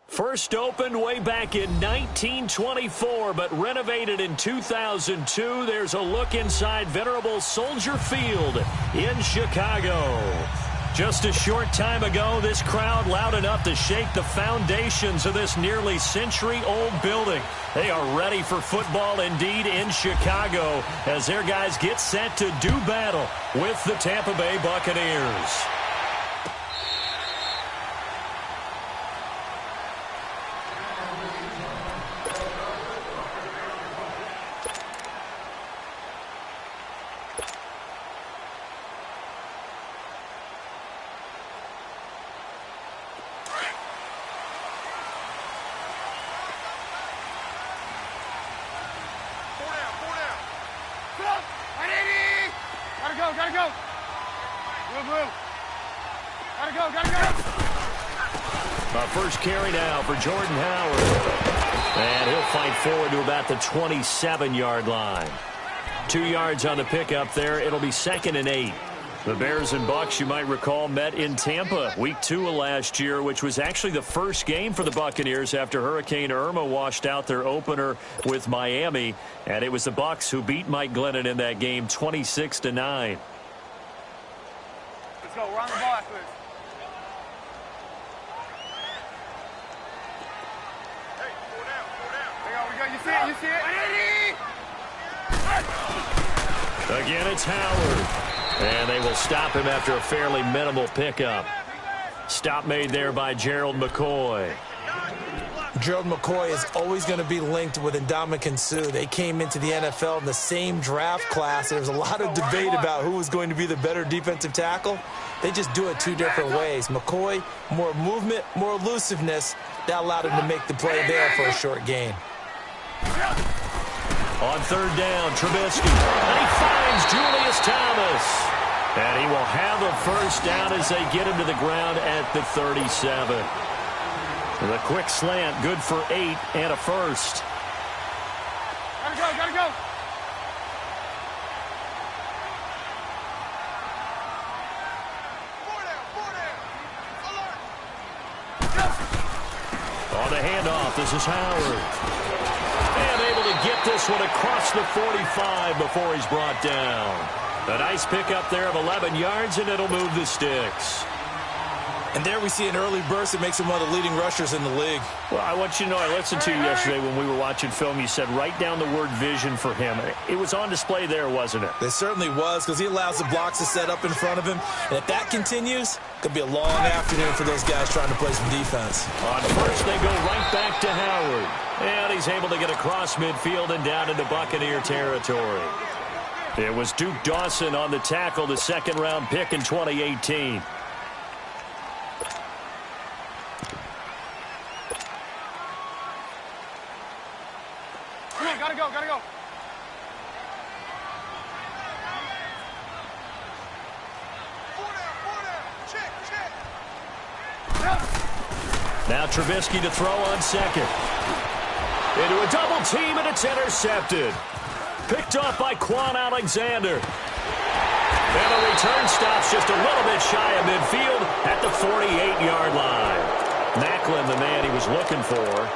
First opened way back in 1924, but renovated in 2002. There's a look inside venerable Soldier Field in Chicago. Just a short time ago, this crowd loud enough to shake the foundations of this nearly century-old building. They are ready for football indeed in Chicago as their guys get set to do battle with the Tampa Bay Buccaneers. Gotta go. Move. Gotta go. First carry now for Jordan Howard. And he'll fight forward to about the 27-yard line. 2 yards on the pickup there. It'll be 2nd and 8. The Bears and Bucs, you might recall, met in Tampa week 2 of last year, which was actually the first game for the Buccaneers after Hurricane Irma washed out their opener with Miami. And it was the Bucs who beat Mike Glennon in that game 26-9. Let's go. We're on the ball after this. Hey, pull down. There you go. You see it? Again, it's Howard. And they will stop him after a fairly minimal pickup. Stop made there by Gerald McCoy. Gerald McCoy is always going to be linked with Ndamukong Suh. They came into the NFL in the same draft class. There was a lot of debate about who was going to be the better defensive tackle. They just do it 2 different ways. McCoy, more movement, more elusiveness. That allowed him to make the play there for a short gain. On 3rd down, Trubisky. And he finds Julius Thomas. And he will have a first down as they get him to the ground at the 37. And a quick slant, good for 8 and a first. Gotta go. On the handoff, this is Howard. And able to get this one across the 45 before he's brought down. A nice pickup there of 11 yards, and it'll move the sticks. And there we see an early burst that makes him one of the leading rushers in the league. Well, I want you to know, I listened to you yesterday when we were watching film. You said write down the word vision for him. It was on display there, wasn't it? It certainly was, because he allows the blocks to set up in front of him. And if that continues, it could be a long afternoon for those guys trying to play some defense. On first, they go right back to Howard. And he's able to get across midfield and down into Buccaneer territory. It was Duke Dawson on the tackle, the 2nd-round pick in 2018. Gotta go. Check. Now Trubisky to throw on 2nd. Into a double team, and it's intercepted. Picked off by Quan Alexander. And the return stops just a little bit shy of midfield at the 48-yard line. Macklin, the man he was looking for.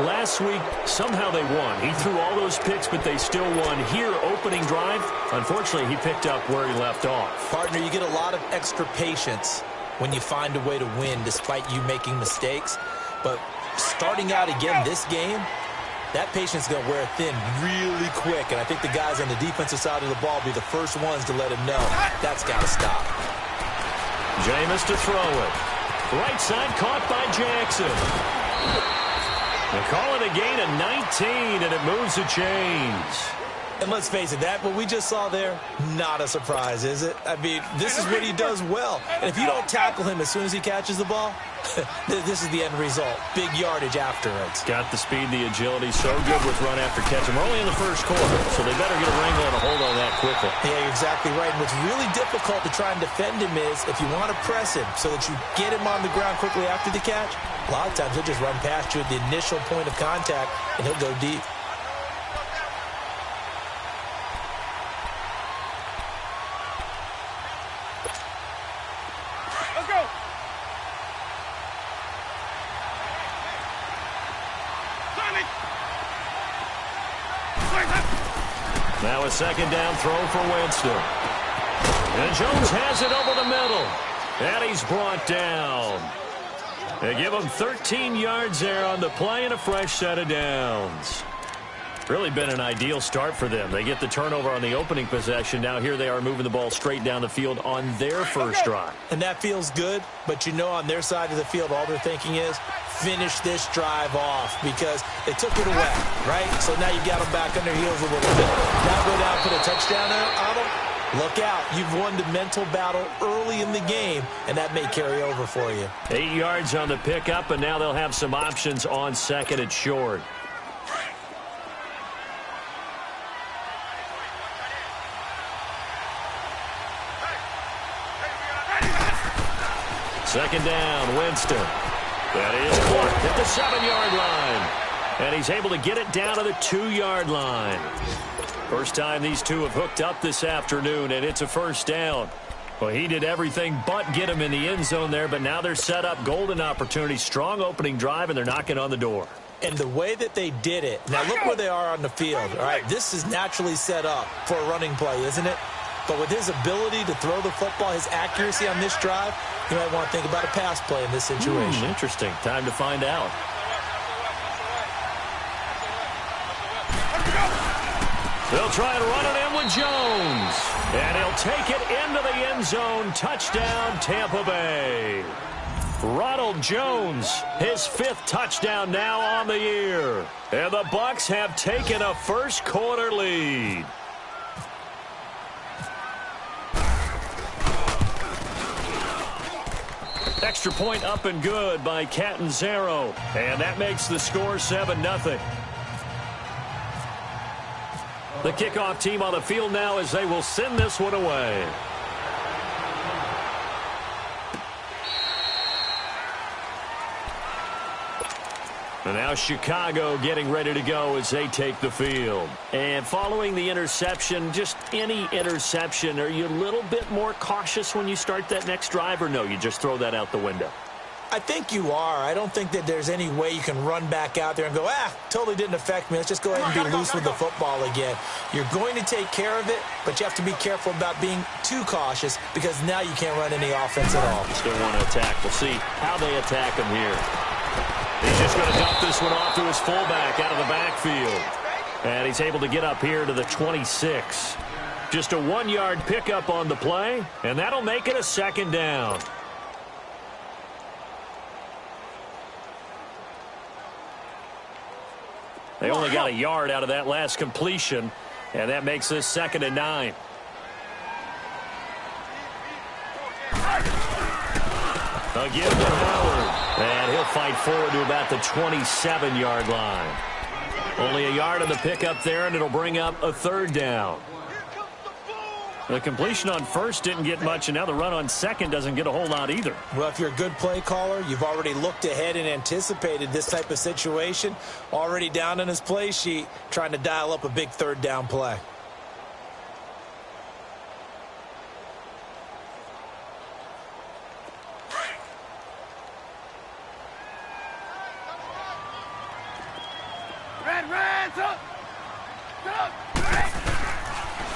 Last week, somehow they won. He threw all those picks, but they still won. Here, opening drive, unfortunately, he picked up where he left off. Partner, you get a lot of extra patience when you find a way to win despite you making mistakes. But starting out again this game, that patience is going to wear thin really quick. And I think the guys on the defensive side of the ball will be the first ones to let him know that's got to stop. Jameis to throw it. Right side caught by Jackson. They call it a gain of 19, and it moves the chains. And let's face it, that what we just saw there, not a surprise, is it? I mean, this is what he does well. And if you don't tackle him as soon as he catches the ball, this is the end result. Big yardage afterwards. Got the speed, the agility, so good with run after catch. And we're only in the first quarter, so they better get a wrangle and a hold on that quickly. Yeah, you're exactly right. And what's really difficult to try and defend him is if you want to press him so that you get him on the ground quickly after the catch, a lot of times he'll just run past you at the initial point of contact, and he'll go deep. Let's go. Now a second down throw for Winston. And Jones has it over the middle. And he's brought down. They give him 13 yards there on the play and a fresh set of downs. Really been an ideal start for them. They get the turnover on the opening possession. Now here they are moving the ball straight down the field on their first drive. And that feels good, but you know on their side of the field all they're thinking is finish this drive off because they took it away, right? So now you got them back on their heels a little bit. Now go down for the touchdown on them. Look out. You've won the mental battle early in the game, and that may carry over for you. 8 yards on the pickup, and now they'll have some options on second and short. Second down, Winston. That is blocked at the 7-yard line. And he's able to get it down to the 2-yard line. First time these two have hooked up this afternoon, and it's a first down. Well, he did everything but get him in the end zone there, but now they're set up. Golden opportunity, strong opening drive, and they're knocking on the door. And the way that they did it, now look where they are on the field. All right, this is naturally set up for a running play, isn't it? But with his ability to throw the football, his accuracy on this drive, you might want to think about a pass play in this situation. Interesting. Time to find out. They'll try and run it in with Jones. And he'll take it into the end zone. Touchdown, Tampa Bay. Ronald Jones, his 5th touchdown now on the year. And the Bucs have taken a first quarter lead. Extra point up and good by Catanzaro. And that makes the score 7-0. The kickoff team on the field now as they will send this one away. And now Chicago getting ready to go as they take the field. And following the interception, just any interception, are you a little bit more cautious when you start that next drive, or no, you just throw that out the window? I think you are. I don't think that there's any way you can run back out there and go, totally didn't affect me. Let's just go ahead and be loose with the football again. You're going to take care of it, but you have to be careful about being too cautious because now you can't run any offense at all. Still want to attack. We'll see how they attack him here. He's just going to dump this one off to his fullback out of the backfield. And he's able to get up here to the 26. Just a 1-yard pickup on the play, and that'll make it a second down. They only got a yard out of that last completion, and that makes this 2nd and 9. Again to Howard, and he'll fight forward to about the 27-yard line. Only a yard on the pickup there, and it'll bring up a 3rd down. The completion on first didn't get much, and now the run on second doesn't get a whole lot either. Well, if you're a good play caller, you've already looked ahead and anticipated this type of situation. Already down on his play sheet, trying to dial up a big 3rd down play.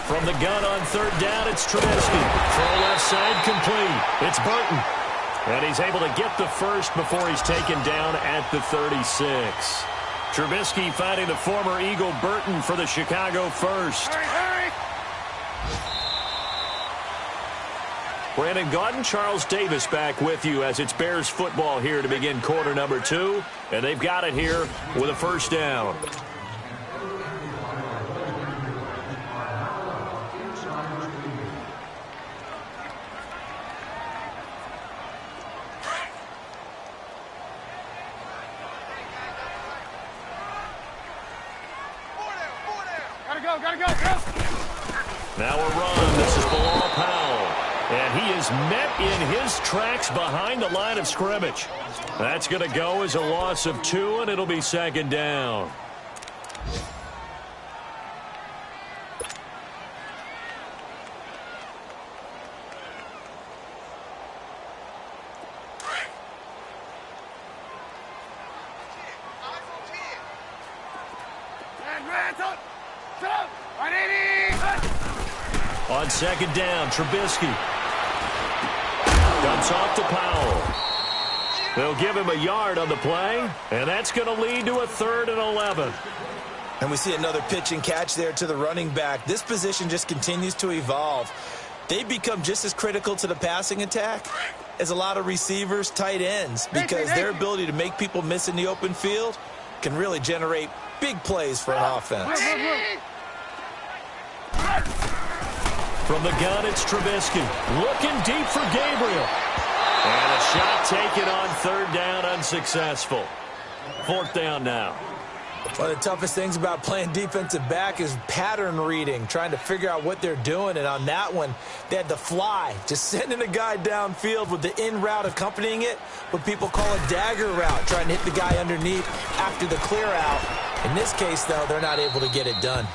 From the gun on 3rd down, it's Trubisky. Throw left side complete. It's Burton. And he's able to get the first before he's taken down at the 36. Trubisky finding the former Eagle Burton for the Chicago first. Hurry, Brandon Gaudin, Charles Davis back with you as it's Bears football here to begin quarter number 2. And they've got it here with a first down. Gotta go. Now a run. This is Bilal Powell. And he is met in his tracks behind the line of scrimmage. That's going to go as a loss of 2, and it'll be 2nd down. Right, 80. On second down, Trubisky. Dumps off to Powell. They'll give him a yard on the play, and that's going to lead to a 3rd and 11. And we see another pitch and catch there to the running back. This position just continues to evolve. They become just as critical to the passing attack as a lot of receivers, tight ends, because their ability to make people miss in the open field can really generate big plays for an offense. From the gun, it's Trubisky. Looking deep for Gabriel. And a shot taken on 3rd down, unsuccessful. 4th down now. One of the toughest things about playing defensive back is pattern reading, trying to figure out what they're doing. And on that one, they had the fly, just sending a guy downfield with the in route accompanying it, what people call a dagger route, trying to hit the guy underneath after the clear out. In this case, though, they're not able to get it done.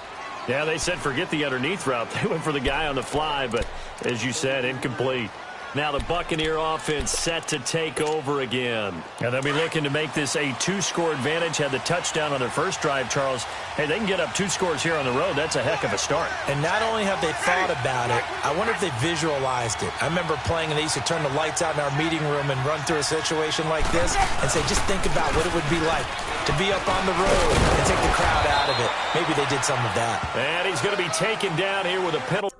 Yeah, they said forget the underneath route. They went for the guy on the fly, but as you said, incomplete. Now the Buccaneer offense set to take over again. And they'll be looking to make this a 2-score advantage. Had the touchdown on their first drive, Charles. Hey, they can get up 2 scores here on the road. That's a heck of a start. And not only have they thought about it, I wonder if they visualized it. I remember playing and they used to turn the lights out in our meeting room and run through a situation like this and say, just think about what it would be like to be up on the road and take the crowd out of it. Maybe they did some of that. And he's going to be taken down here with a penalty.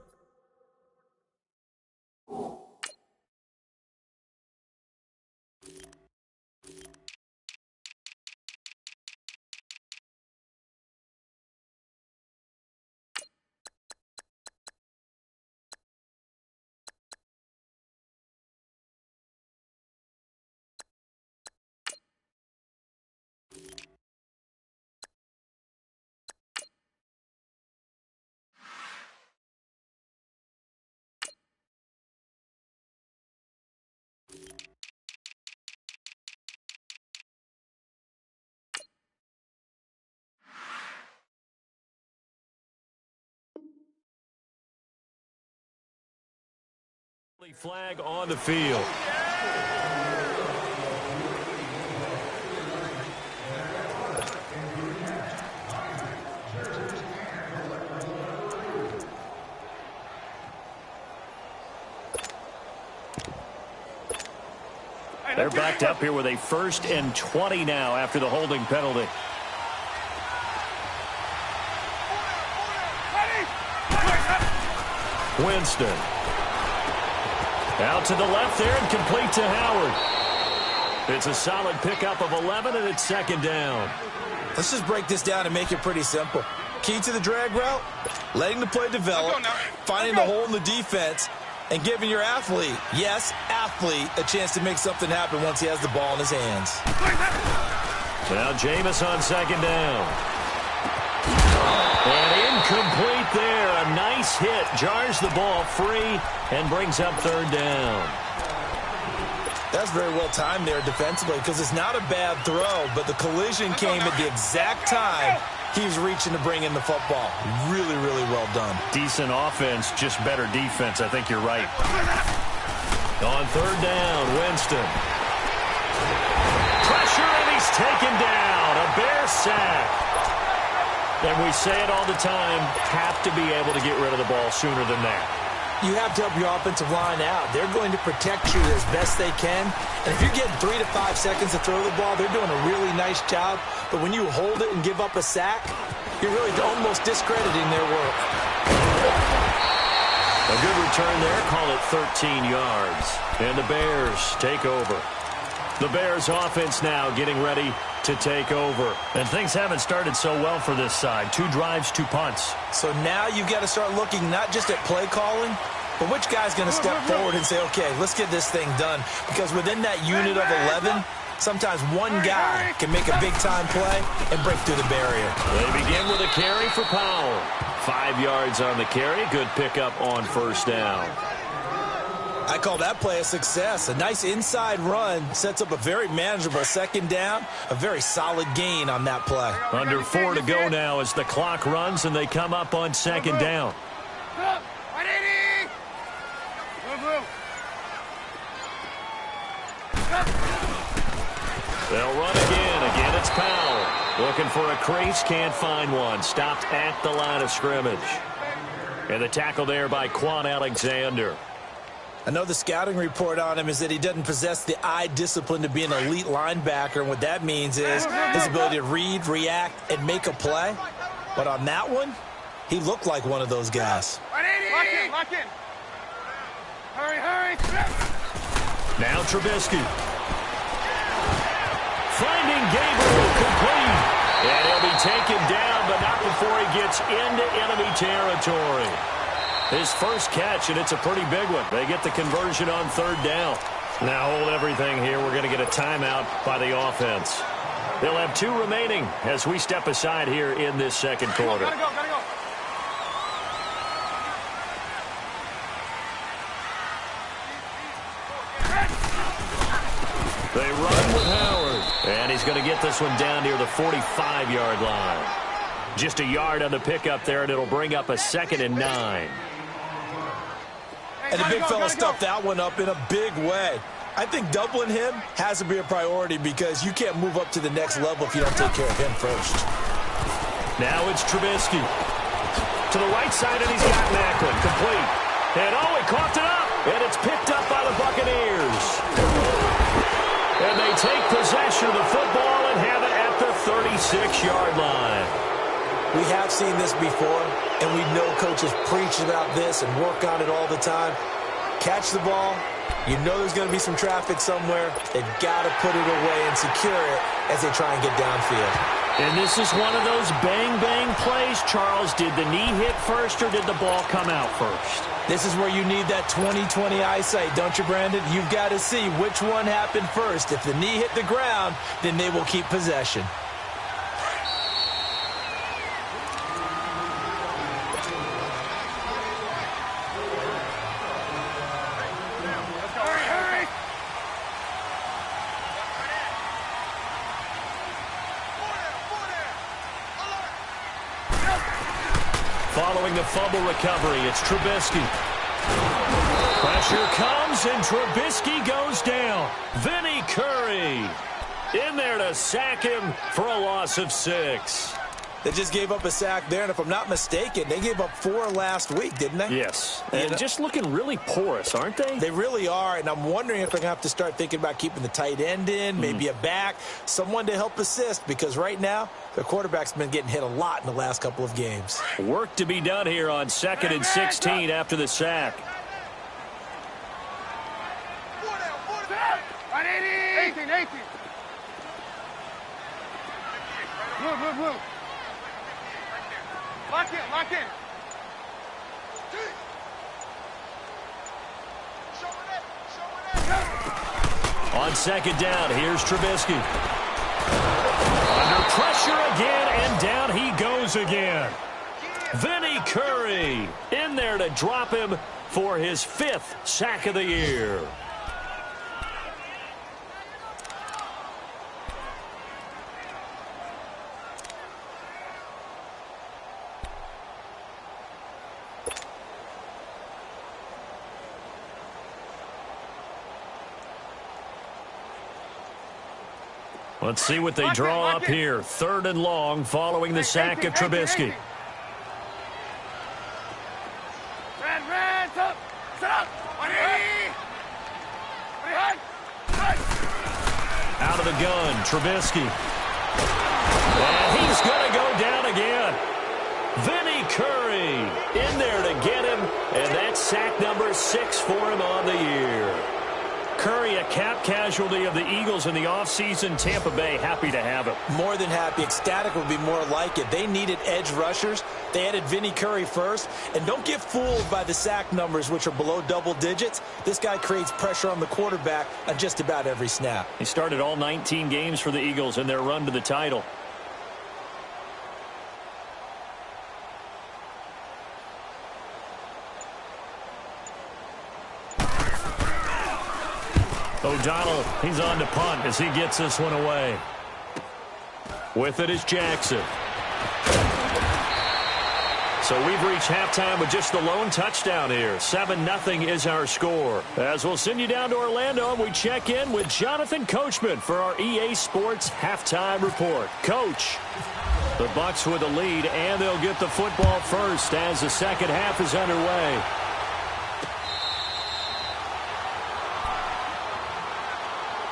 Flag on the field. They're backed up here with a 1st and 20 now after the holding penalty. Winston. Out to the left there and complete to Howard. It's a solid pickup of 11, and it's 2nd down. Let's just break this down and make it pretty simple. Key to the drag route, letting the play develop, finding the hole in the defense, and giving your athlete, yes, athlete, a chance to make something happen once he has the ball in his hands. Now Jameis on 2nd down. And incomplete there. A nice hit. Jars the ball free and brings up 3rd down. That's very well timed there defensively because it's not a bad throw, but the collision came at the exact time he was reaching to bring in the football. Really, really well done. Decent offense, just better defense. I think you're right. On 3rd down, Winston. Pressure, and he's taken down. A Bear sack. And we say it all the time, have to be able to get rid of the ball sooner than that. You have to help your offensive line out. They're going to protect you as best they can. And if you're getting 3 to 5 seconds to throw the ball, they're doing a really nice job. But when you hold it and give up a sack, you're really almost discrediting their work. A good return there, call it 13 yards. And the Bears take over. The Bears offense now getting ready to take over. And things haven't started so well for this side. 2 drives, 2 punts. So now you've got to start looking not just at play calling, but which guy's going to step forward and say, okay, let's get this thing done. Because within that unit of 11, sometimes one guy can make a big-time play and break through the barrier. They begin with a carry for Powell. 5 yards on the carry. Good pickup on 1st down. I call that play a success. A nice inside run sets up a very manageable 2nd down. A very solid gain on that play. Under 4 to go now as the clock runs and they come up on 2nd down. They'll run again. Again, it's Powell. Looking for a crease, can't find one. Stopped at the line of scrimmage. And the tackle there by Quan Alexander. I know the scouting report on him is that he doesn't possess the eye discipline to be an elite linebacker. And what that means is his ability to read, react, and make a play. But on that one, he looked like one of those guys. Lock in, lock in. Hurry, hurry. Now Trubisky. Finding Gabriel complete. And he'll be taken down, but not before he gets into enemy territory. His first catch, and it's a pretty big one. They get the conversion on third down. Now hold everything here. We're going to get a timeout by the offense. They'll have 2 remaining as we step aside here in this second quarter. Gotta go, gotta go. They run with Howard, and he's going to get this one down near the 45-yard line. Just a yard on the pickup there, and it'll bring up a 2nd and 9. And the big fella stuffed that one up in a big way. I think doubling him has to be a priority because you can't move up to the next level if you don't take care of him first. Now it's Trubisky. To the right side, and he's got Macklin. Complete. And oh, he coughed it up. And it's picked up by the Buccaneers. And they take possession of the football and have it at the 36-yard line. We have seen this before, and we know coaches preach about this and work on it all the time. Catch the ball. You know there's going to be some traffic somewhere. They've got to put it away and secure it as they try and get downfield. And this is one of those bang-bang plays, Charles. Did the knee hit first or did the ball come out first? This is where you need that 20/20 eyesight, don't you, Brandon? You've got to see which one happened first. If the knee hit the ground, then they will keep possession. Following the fumble recovery, it's Trubisky. Pressure comes, and Trubisky goes down. Vinny Curry in there to sack him for a loss of 6. They just gave up a sack there, and if I'm not mistaken, they gave up 4 last week, didn't they? Yes, and just looking really porous, aren't they? They really are, and I'm wondering if they're going to have to start thinking about keeping the tight end in, maybe a back, someone to help assist, because right now, their quarterback's been getting hit a lot in the last couple of games. Work to be done here on 2nd and 16 after the sack. 18. Blue. Lock in. On 2nd down, here's Trubisky. Under pressure again, and down he goes again. Vinny Curry in there to drop him for his 5th sack of the year. Let's see what they draw up here. 3rd and long following the sack of Trubisky. Red, set up. 180. Out of the gun, Trubisky. And he's going to go down again. Vinny Curry in there to get him, and that's sack number 6 for him on the year. Curry, a cap casualty of the Eagles in the offseason. Tampa Bay happy to have him. More than happy. Ecstatic would be more like it. They needed edge rushers. They added Vinny Curry first. And don't get fooled by the sack numbers, which are below double digits. This guy creates pressure on the quarterback on just about every snap. He started all 19 games for the Eagles in their run to the title. O'Donnell, he's on to punt as he gets this one away. With it is Jackson. So we've reached halftime with just the lone touchdown here. 7-0 is our score. As we'll send you down to Orlando, and we check in with Jonathan Coachman for our EA Sports Halftime Report. Coach. The Bucs with the lead, and they'll get the football first as the second half is underway.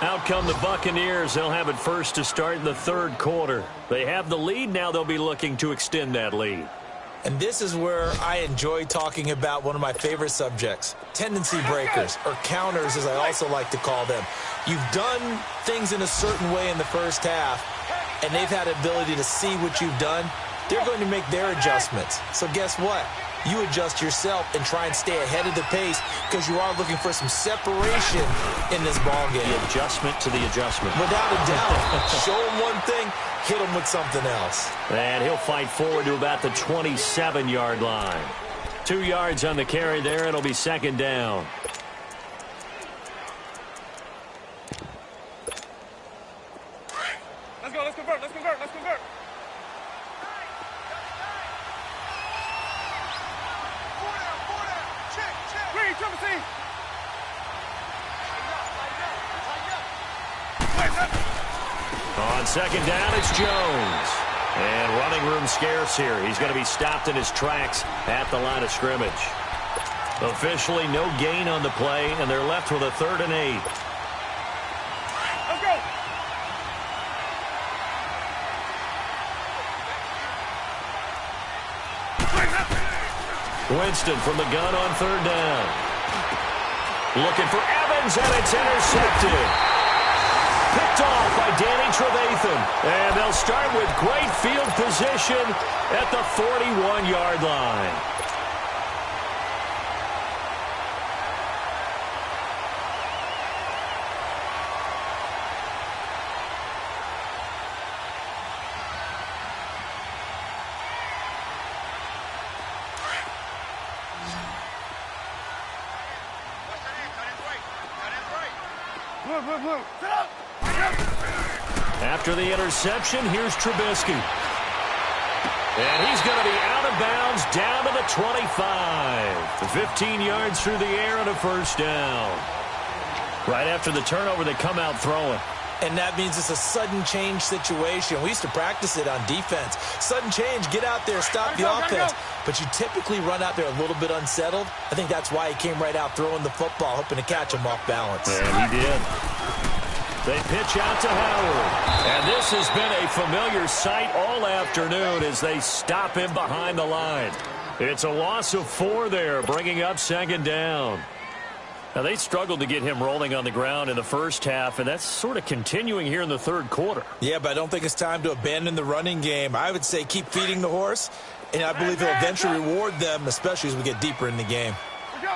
Out come the Buccaneers. They'll have it first to start in the third quarter. They have the lead. Now they'll be looking to extend that lead. And this is where I enjoy talking about one of my favorite subjects, tendency breakers, or counters as I also like to call them. You've done things in a certain way in the first half, and they've had the ability to see what you've done. They're going to make their adjustments. So guess what? You adjust yourself and try and stay ahead of the pace because you are looking for some separation in this ball game. The adjustment to the adjustment. Without a doubt. Show them one thing, hit them with something else. And he'll fight forward to about the 27-yard line. 2 yards on the carry there. It'll be second down. Let's go. Let's convert. Let's convert. Let's convert. On second down, it's Jones. And running room scarce here. He's going to be stopped in his tracks at the line of scrimmage. Officially no gain on the play, and they're left with a 3rd and 8. Let's go. Winston from the gun on 3rd down. Looking for Evans, and it's intercepted. Picked off by Danny Trevathan. And they'll start with great field position at the 41-yard line. Blue. Sit up. After the interception, here's Trubisky. And he's going to be out of bounds down to the 25. 15 yards through the air and a first down. Right after the turnover, they come out throwing. And that means it's a sudden change situation. We used to practice it on defense. Sudden change, get out there, stop the offense. But you typically run out there a little bit unsettled. I think that's why he came right out throwing the football, hoping to catch him off balance. And he did. They pitch out to Howard. And this has been a familiar sight all afternoon as they stop him behind the line. It's a loss of 4 there, bringing up second down. Now, they struggled to get him rolling on the ground in the first half, and that's sort of continuing here in the third quarter. Yeah, but I don't think it's time to abandon the running game. I would say keep feeding the horse, and I believe he'll eventually reward them, especially as we get deeper in the game. Let's go.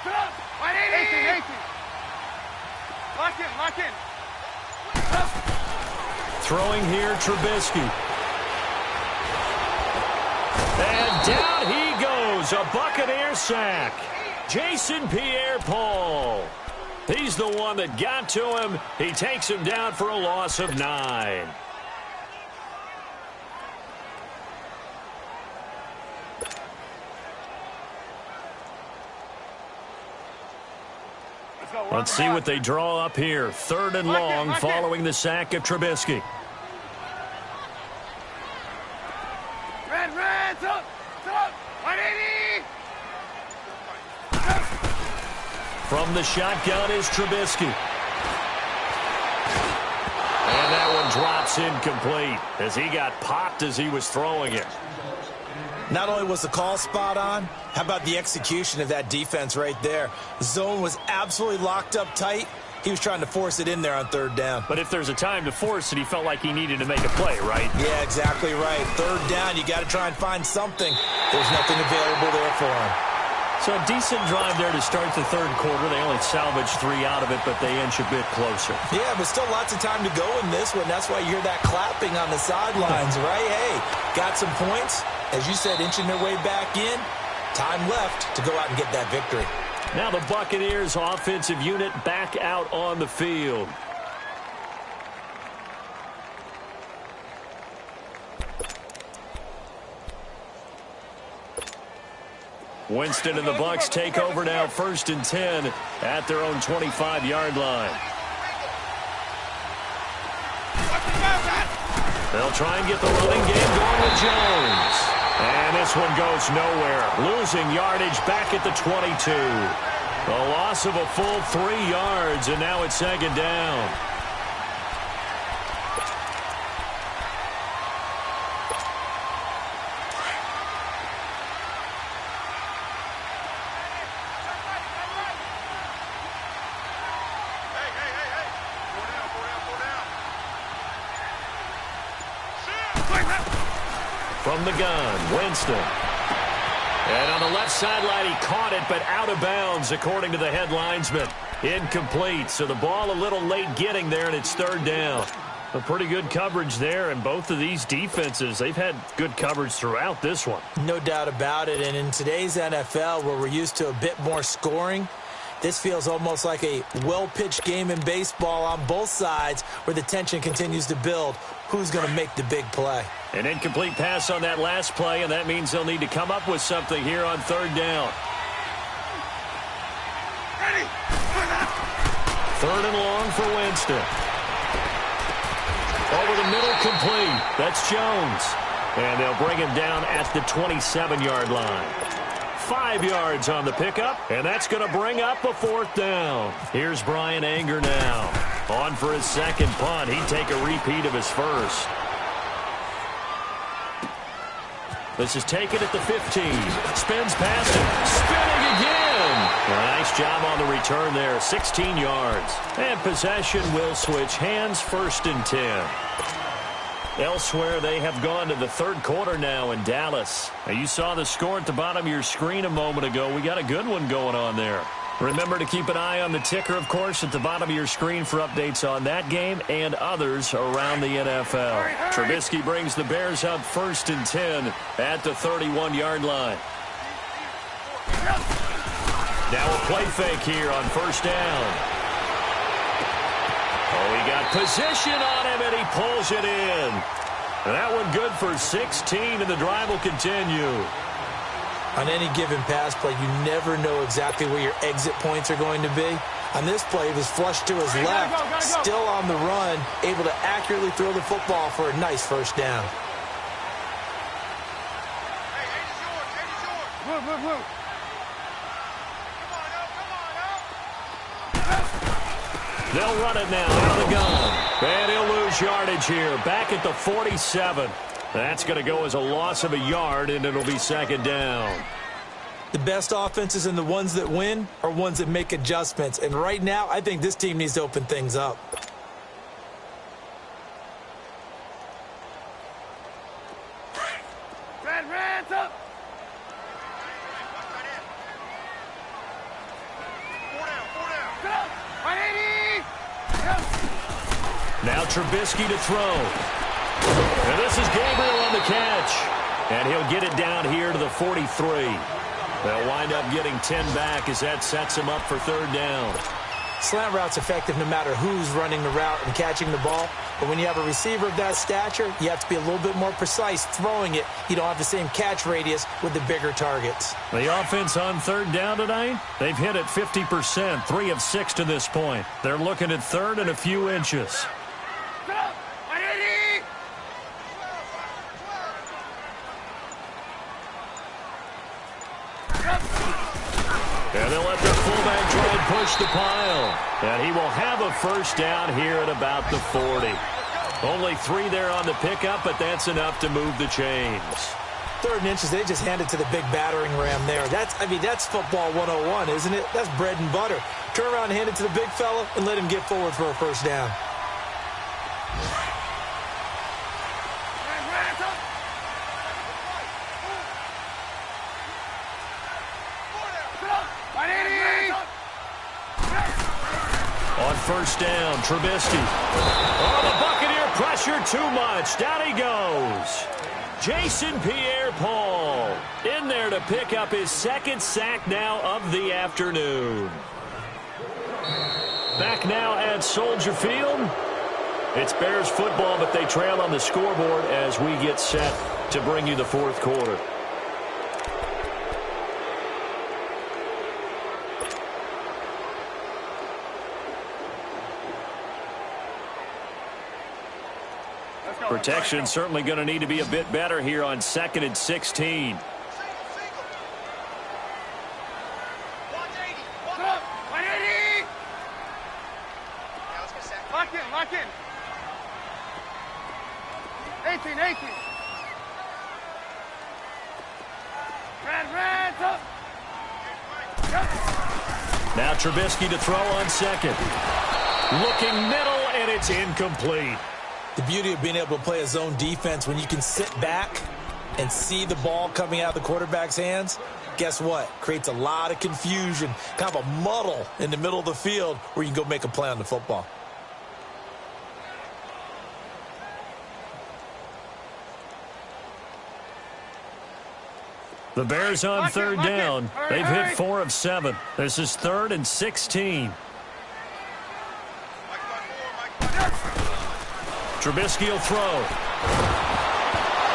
Sit up. 18. Lock in. Throwing here, Trubisky. And down he goes, a Buccaneer sack. Jason Pierre-Paul. He's the one that got to him. He takes him down for a loss of 9. Let's see what they draw up here. 3rd and long following the sack of Trubisky. Red, up. 180. From the shotgun is Trubisky. And that one drops incomplete as he got popped as he was throwing it. Not only was the call spot on, how about the execution of that defense right there? The zone was absolutely locked up tight. He was trying to force it in there on 3rd down. But if there's a time to force it, he felt like he needed to make a play, right? Yeah, exactly right. 3rd down, you got to try and find something. There's nothing available there for him. So a decent drive there to start the third quarter. They only salvaged 3 out of it, but they inch a bit closer. Yeah, but still lots of time to go in this one. That's why you hear that clapping on the sidelines, right? Hey, got some points. As you said, inching their way back in. Time left to go out and get that victory. Now the Buccaneers offensive unit back out on the field. Winston and the Bucs take over now, 1st and 10 at their own 25-yard line. They'll try and get the running game going with Jones. And this one goes nowhere. Losing yardage back at the 22. A loss of a full 3 yards, and now it's second down. From the gun, Winston. And on the left sideline, he caught it, but out of bounds, according to the head linesman. Incomplete, so the ball a little late getting there, and it's third down. A pretty good coverage there, and both of these defenses, they've had good coverage throughout this one. No doubt about it, and in today's NFL, where we're used to a bit more scoring, this feels almost like a well-pitched game in baseball on both sides where the tension continues to build. Who's going to make the big play? An incomplete pass on that last play, and that means they'll need to come up with something here on third down. Third and long for Winston. Over the middle, complete. That's Jones. And they'll bring him down at the 27-yard line. 5 yards on the pickup, and that's going to bring up a fourth down. Here's Brian Anger now. On for his second punt. He'd take a repeat of his first. This is taken at the 15. Spins past him. Spinning again. A nice job on the return there. 16 yards. And possession will switch hands, first and 10. Elsewhere, they have gone to the third quarter now in Dallas. Now, you saw the score at the bottom of your screen a moment ago. We got a good one going on there. Remember to keep an eye on the ticker, of course, at the bottom of your screen for updates on that game and others around the NFL. Trubisky brings the Bears up first and 10 at the 31-yard line. Now a play fake here on first down. Oh, he got position on him, and he pulls it in. And that one good for 16, and the drive will continue. On any given pass play, you never know exactly where your exit points are going to be. On this play, he was flushed to his left, still on the run, able to accurately throw the football for a nice first down. Hey, it's yours. Move, move, move. They'll run it now out of the gun. And he'll lose yardage here. Back at the 47. That's going to go as a loss of a yard, and it'll be second down. The best offenses and the ones that win are ones that make adjustments. And right now, I think this team needs to open things up. Hands up. Four down. Now Trubisky to throw. And this is Gabriel on the catch. And he'll get it down here to the 43. They'll wind up getting 10 back as that sets him up for third down. Slant route's effective no matter who's running the route and catching the ball. But when you have a receiver of that stature, you have to be a little bit more precise throwing it. You don't have the same catch radius with the bigger targets. The offense on third down tonight, they've hit it 50%, 3 of 6 to this point. They're looking at third and a few inches. And they'll let their fullback try and push the pile. And he will have a first down here at about the 40. Only 3 there on the pickup, but that's enough to move the chains. Third and inches, they just hand it to the big battering ram there. That's football 101, isn't it? That's bread and butter. Turn around and hand it to the big fella and let him get forward for a first down. On first down, Trubisky. Oh, the Buccaneer pressure too much. Down he goes. Jason Pierre-Paul in there to pick up his second sack now of the afternoon. Back now at Soldier Field. It's Bears football, but they trail on the scoreboard as we get set to bring you the fourth quarter. Let's Protection certainly going to need to be a bit better here on 2nd and 16. Lock in. 18. Red, up. Now Trubisky to throw on 2nd. Looking middle, and it's incomplete. The beauty of being able to play a zone defense when you can sit back and see the ball coming out of the quarterback's hands, guess what? Creates a lot of confusion, kind of a muddle in the middle of the field where you can go make a play on the football. The Bears on 3rd down. They've hit 4 of 7. This is 3rd and 16. Trubisky will throw.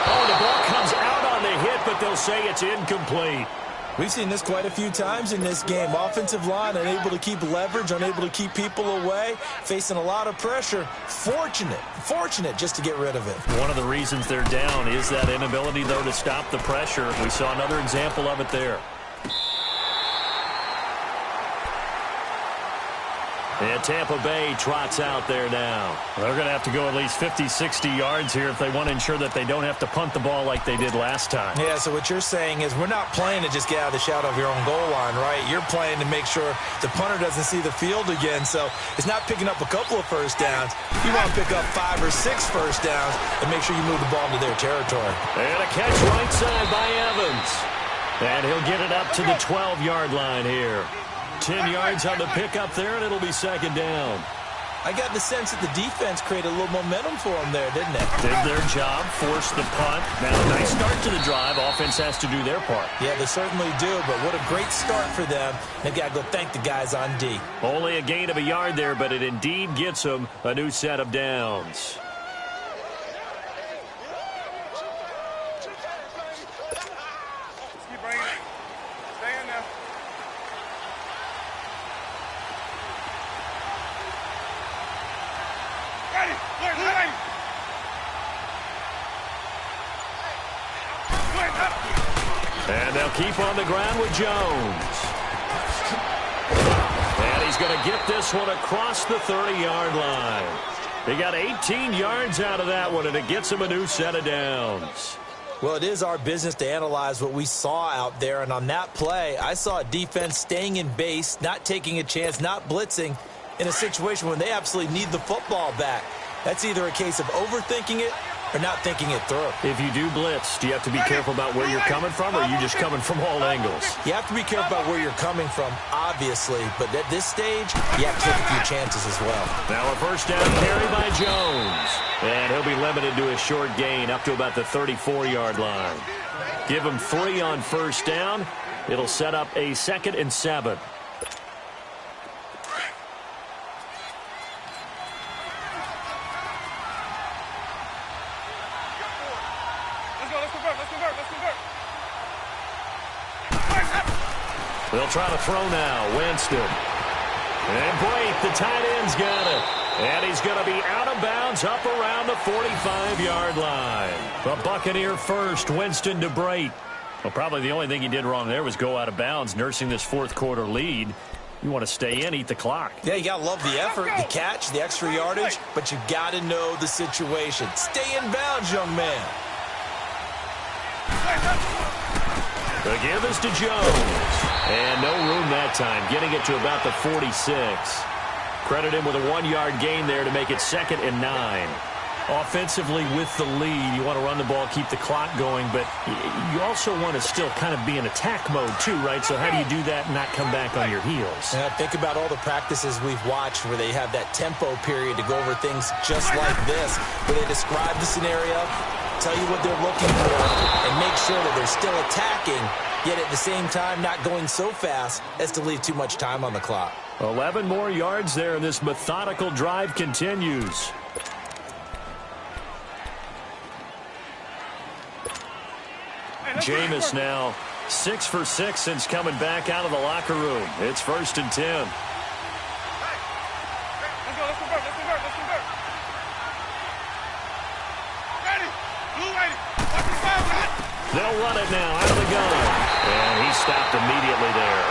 Oh, the ball comes out on the hit, but they'll say it's incomplete. We've seen this quite a few times in this game. Offensive line unable to keep leverage, unable to keep people away, facing a lot of pressure. Fortunate just to get rid of it. One of the reasons they're down is that inability, though, to stop the pressure. We saw another example of it there. And Tampa Bay trots out there now. They're going to have to go at least 50, 60 yards here if they want to ensure that they don't have to punt the ball like they did last time. Yeah, so what you're saying is we're not playing to just get out of the shadow of your own goal line, right? You're playing to make sure the punter doesn't see the field again. So it's not picking up a couple of first downs. You want to pick up 5 or 6 first downs and make sure you move the ball into their territory. And a catch right side by Evans. And he'll get it up to the 12-yard line here. 10 yards on the pickup there, and it'll be 2nd down. I got the sense that the defense created a little momentum for them there, didn't it? Did their job, forced the punt. Now, nice start to the drive. Offense has to do their part. Yeah, they certainly do, but what a great start for them. They've got to go thank the guys on D. Only a gain of a yard there, but it indeed gets them a new set of downs. And they'll keep on the ground with Jones. And he's going to get this one across the 30-yard line. They got 18 yards out of that one, and it gets him a new set of downs. Well, it is our business to analyze what we saw out there, and on that play, I saw a defense staying in base, not taking a chance, not blitzing in a situation when they absolutely need the football back. That's either a case of overthinking it or not thinking it through. If you do blitz, do you have to be careful about where you're coming from, or are you just coming from all angles? You have to be careful about where you're coming from, obviously, but at this stage, you have to take a few chances as well. Now a first down carry by Jones. And he'll be limited to a short gain up to about the 34-yard line. Give him 3 on first down. It'll set up a 2nd and 7. They'll try to throw now. Winston. And Brate, the tight end's got it. And he's going to be out of bounds up around the 45-yard line. The Buccaneer first, Winston to Brate. Well, probably the only thing he did wrong there was go out of bounds, nursing this fourth-quarter lead. You want to stay in, eat the clock. Yeah, you got to love the effort, the catch, the extra yardage, but you got to know the situation. Stay in bounds, young man. The give is to Jones. And no room that time, getting it to about the 46. Credit him with a 1-yard gain there to make it 2nd and 9. Offensively with the lead, you want to run the ball, keep the clock going, but you also want to still kind of be in attack mode too, right? So how do you do that and not come back on your heels? Yeah, think about all the practices we've watched where they have that tempo period to go over things just like this, where they describe the scenario, tell you what they're looking for, and make sure that they're still attacking, yet at the same time not going so fast as to leave too much time on the clock. 11 more yards there, and this methodical drive continues. Jameis now 6 for 6 since coming back out of the locker room. It's 1st and 10. Let's convert. They'll run it now out of the gun. And he stopped immediately there.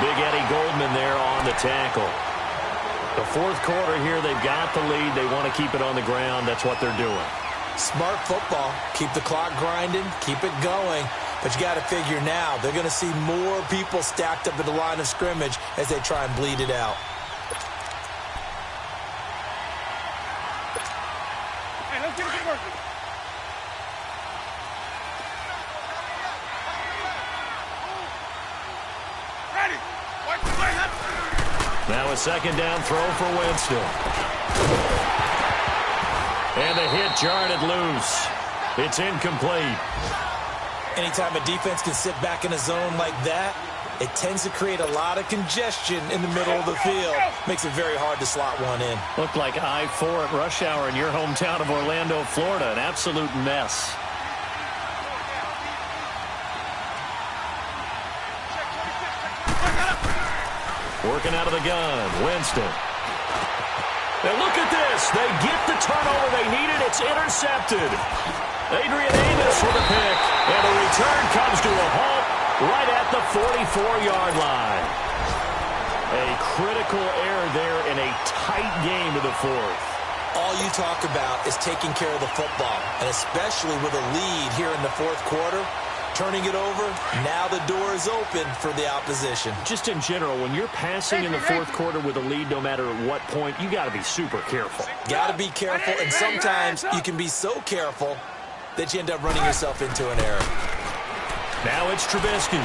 Big Eddie Goldman there on the tackle. The fourth quarter here, they've got the lead. They want to keep it on the ground. That's what they're doing. Smart football. Keep the clock grinding. Keep it going. But you got to figure now, they're going to see more people stacked up at the line of scrimmage as they try and bleed it out. Hey, let's get it working. Ready. Watch the way. Now a second down throw for Winston. And the hit jarred it loose. It's incomplete. Anytime a defense can sit back in a zone like that, it tends to create a lot of congestion in the middle of the field. Makes it very hard to slot one in. Looked like I-4 at rush hour in your hometown of Orlando, Florida. An absolute mess. Working out of the gun, Winston. Now look at this. They get the turnover they needed. It's intercepted. Adrian Amos with a pick. And the return comes to a halt right at the 44-yard line. A critical error there in a tight game to the fourth. All you talk about is taking care of the football, and especially with a lead here in the fourth quarter. Turning it over, now the door is open for the opposition. Just in general, when you're passing in the fourth quarter with a lead, no matter at what point, you got to be super careful. Got to be careful, and sometimes you can be so careful that you end up running yourself into an error. Now it's Trubisky.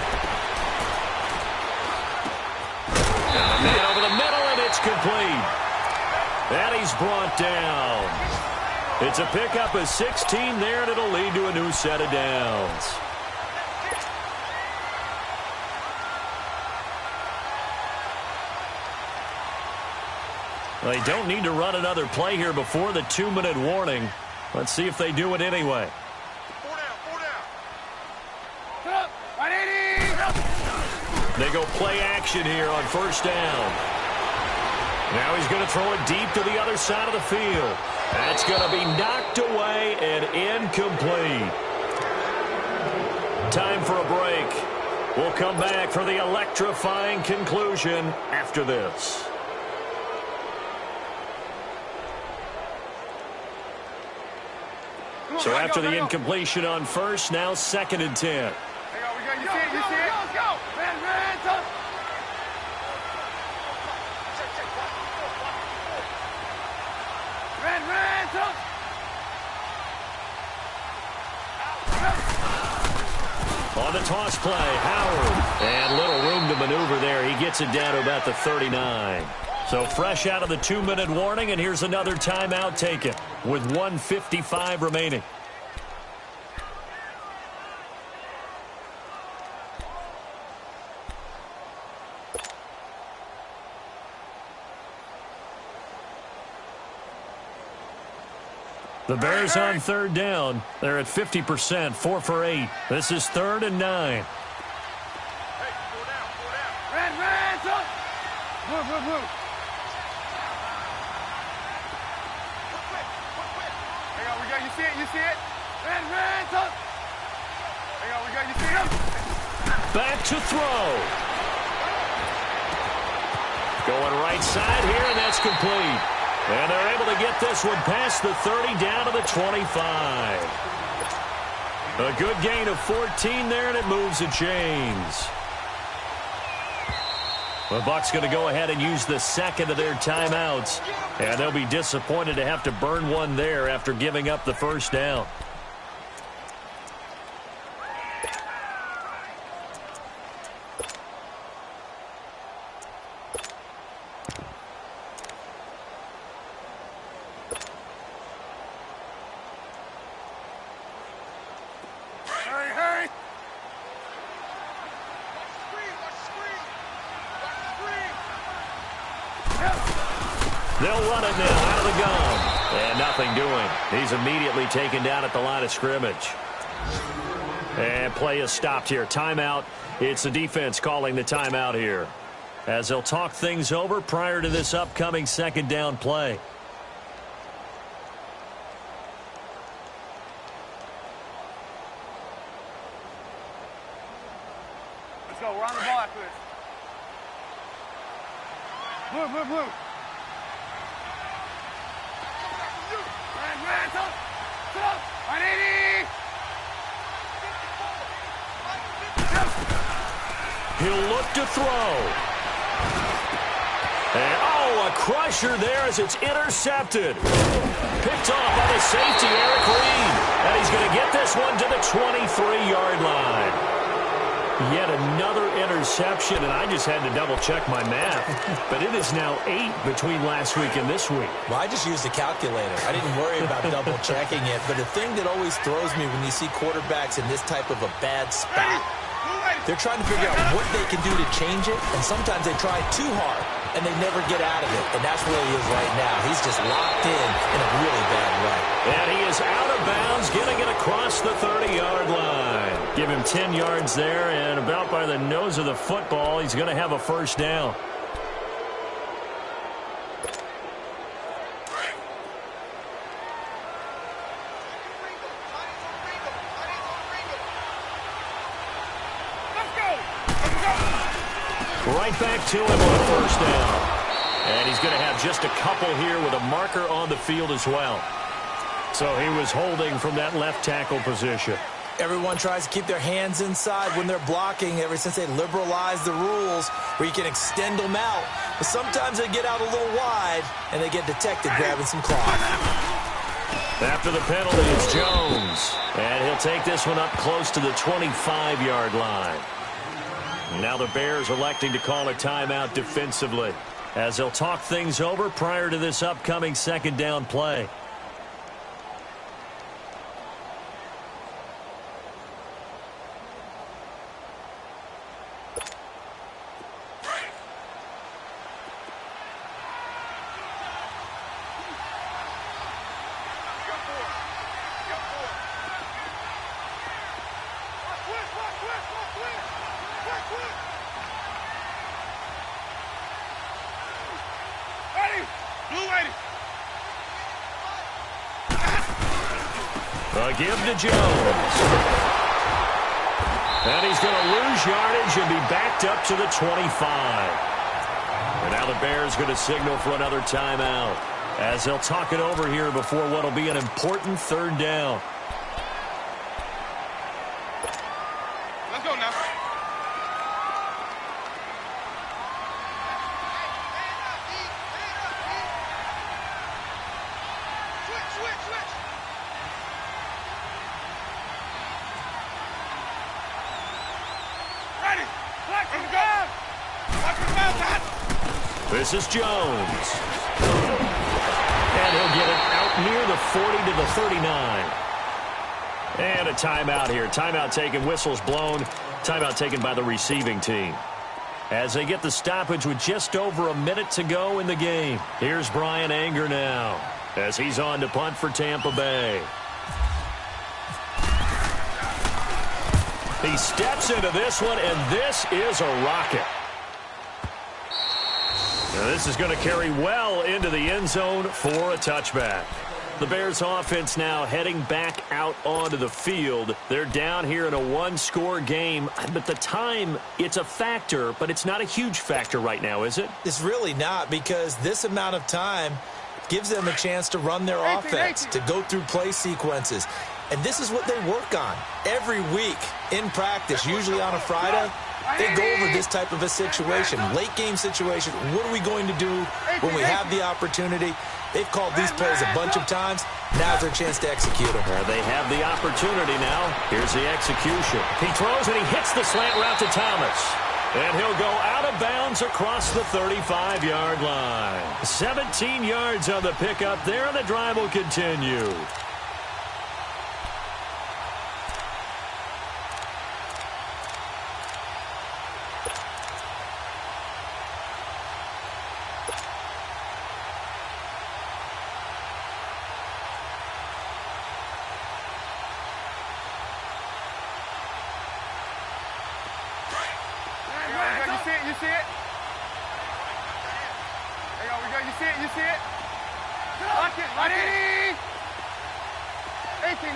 And a man over the middle, and it's complete. And he's brought down. It's a pickup of 16 there, and it'll lead to a new set of downs. They don't need to run another play here before the 2-minute warning. Let's see if they do it anyway. 4 down. 180. They go play action here on first down. Now he's going to throw it deep to the other side of the field. That's going to be knocked away and incomplete. Time for a break. We'll come back for the electrifying conclusion after this. So after the incompletion on first, now 2nd and 10. Hey, yo, we got you see it, you see it? Let's go. On the toss play, Howard. And little room to maneuver there. He gets it down to about the 39. So fresh out of the 2-minute warning, and here's another timeout taken with 1:55 remaining. The Bears on third down. They're at 50%, 4 for 8. This is 3rd and 9. Hey, 4 down, 4 down. Red, up. Move. Hang on, we got you see it, you see it? Red, up. Hang on, we got you see him. Back to throw. Going right side here, and that's complete. And they're able to get this one past the 30 down to the 25. A good gain of 14 there, and it moves the chains. The Bucs going to go ahead and use the second of their timeouts. And they'll be disappointed to have to burn one there after giving up the first down. Hey. They'll run it now out of the gun. And nothing doing. He's immediately taken down at the line of scrimmage. And play is stopped here. Timeout. It's the defense calling the timeout here, as they'll talk things over prior to this upcoming 2nd down play. Blue, blue, blue. Red, up. Sit up. 180. He'll look to throw. And, oh, a crusher there as it's intercepted. Picked off by the safety, Eric Reed. And he's going to get this one to the 23-yard line. Yet another interception, and I just had to double-check my math. But it is now 8 between last week and this week. Well, I just used a calculator. I didn't worry about double-checking it. But the thing that always throws me when you see quarterbacks in this type of a bad spot, they're trying to figure out what they can do to change it, and sometimes they try too hard, and they never get out of it. And that's where he is right now. He's just locked in a really bad way. And he is out of bounds, getting it across the 30-yard line. Give him 10 yards there, and about by the nose of the football, he's going to have a first down. Right back to him on first down. And he's going to have just a couple here with a marker on the field as well. So he was holding from that left tackle position. Everyone tries to keep their hands inside when they're blocking ever since they liberalized the rules where you can extend them out. But sometimes they get out a little wide and they get detected grabbing some cloth. After the penalty, it's Jones. And he'll take this one up close to the 25-yard line. Now the Bears electing to call a timeout defensively as they'll talk things over prior to this upcoming second down play. A give to Jones. And he's going to lose yardage and be backed up to the 25. And now the Bears going to signal for another timeout as they'll talk it over here before what will be an important third down. Let's go now. This is Jones. And he'll get it out near the 40 to the 39. And a timeout here. Timeout taken, whistles blown. Timeout taken by the receiving team. As they get the stoppage with just over a minute to go in the game. Here's Brian Anger now as he's on to punt for Tampa Bay. He steps into this one, and this is a rocket. Now this is going to carry well into the end zone for a touchback. The Bears offense now heading back out onto the field. They're down here in a one-score game. But the time, it's a factor, but it's not a huge factor right now, is it? It's really not, because this amount of time gives them a chance to run their offense, to go through play sequences. And this is what they work on every week in practice, usually on a Friday. They go over this type of a situation, late game situation. What are we going to do when we have the opportunity? They've called these plays a bunch of times. Now's their chance to execute them. They have the opportunity now. Here's the execution. He throws and he hits the slant route to Thomas. And he'll go out of bounds across the 35-yard line. 17 yards on the pickup there, and the drive will continue. You see it? There we go. You see it? You see it? Lock it. Lock it. 18.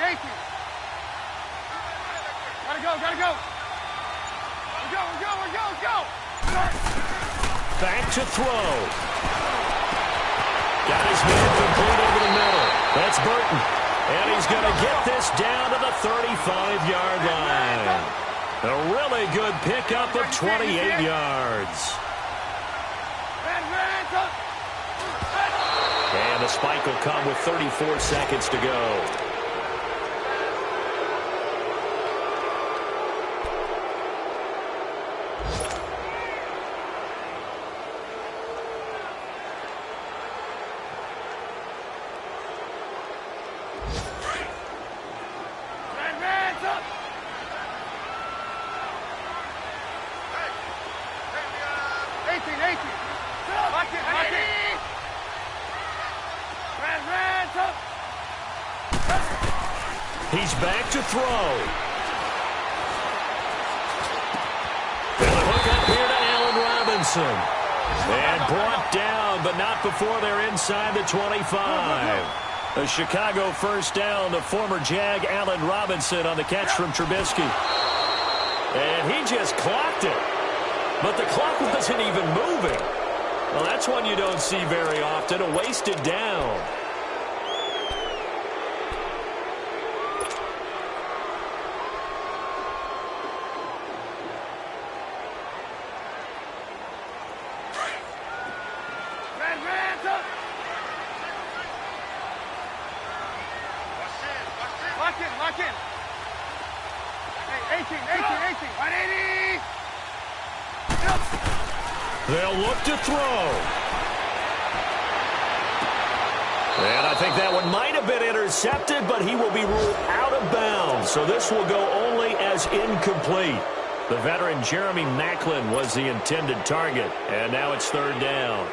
Gotta go. We go. back to throw. Got his man complete over the middle. That's Burton. And he's going to get this down to the 35-yard line. A really good pickup of 28 yards. And the spike will come with 34 seconds to go. He's back to throw. And the hook up here to Allen Robinson. And brought down, but not before they're inside the 25. A Chicago first down to former Jag Allen Robinson on the catch from Trubisky. And he just clocked it. But the clock wasn't even moving. Well, that's one you don't see very often, a wasted down. Lock in. Hey, 18. 180. They'll look to throw. And I think that one might have been intercepted, but he will be ruled out of bounds. So this will go only as incomplete. The veteran Jeremy Maclin was the intended target, and now it's third down.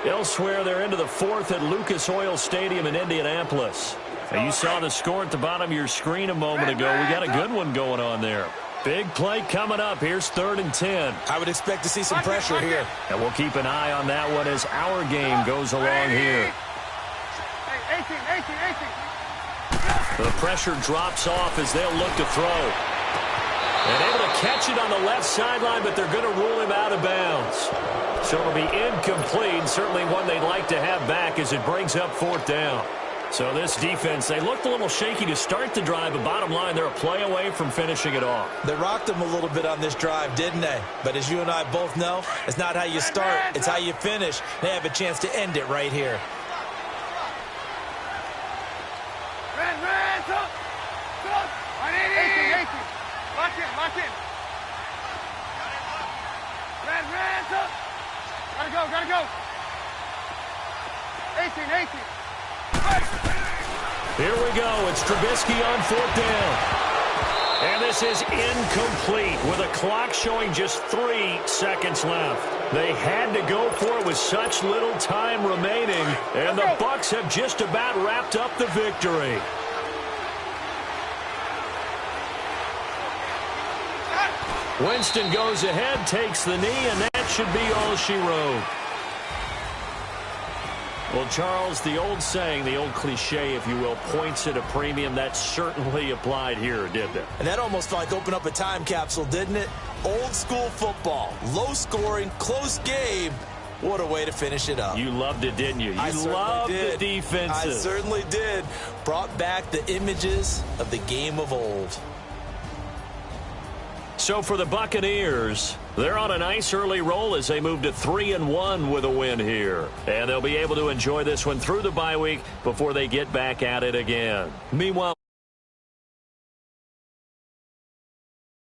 Elsewhere, they're into the fourth at Lucas Oil Stadium in Indianapolis. Now, you saw the score at the bottom of your screen a moment ago. We got a good one going on there. Big play coming up. Here's 3rd and 10. I would expect to see some pressure here. And we'll keep an eye on that one as our game goes along here. 18. The pressure drops off as they'll look to throw. And able to catch it on the left sideline, but they're going to rule him out of bounds. So it'll be incomplete. Certainly one they'd like to have back as it brings up 4th down. So this defense, they looked a little shaky to start the drive, but bottom line, they're a play away from finishing it off. They rocked them a little bit on this drive, didn't they? But as you and I both know, it's not how you start, it's how you finish. They have a chance to end it right here. Lock in. Gotta go. 18. Here we go. It's Trubisky on 4th down. And this is incomplete with a clock showing just 3 seconds left. They had to go for it with such little time remaining, and the Bucs have just about wrapped up the victory. Winston goes ahead, takes the knee, and that should be all she wrote. Well, Charles, the old saying, the old cliche, if you will, points at a premium, that certainly applied here, didn't it? And that almost like opened up a time capsule, didn't it? Old school football, low scoring, close game. What a way to finish it up. You loved it, didn't you? You loved the defenses. I certainly did. Brought back the images of the game of old. So for the Buccaneers, they're on a nice early roll as they move to 3-1 with a win here. And they'll be able to enjoy this one through the bye week before they get back at it again. Meanwhile,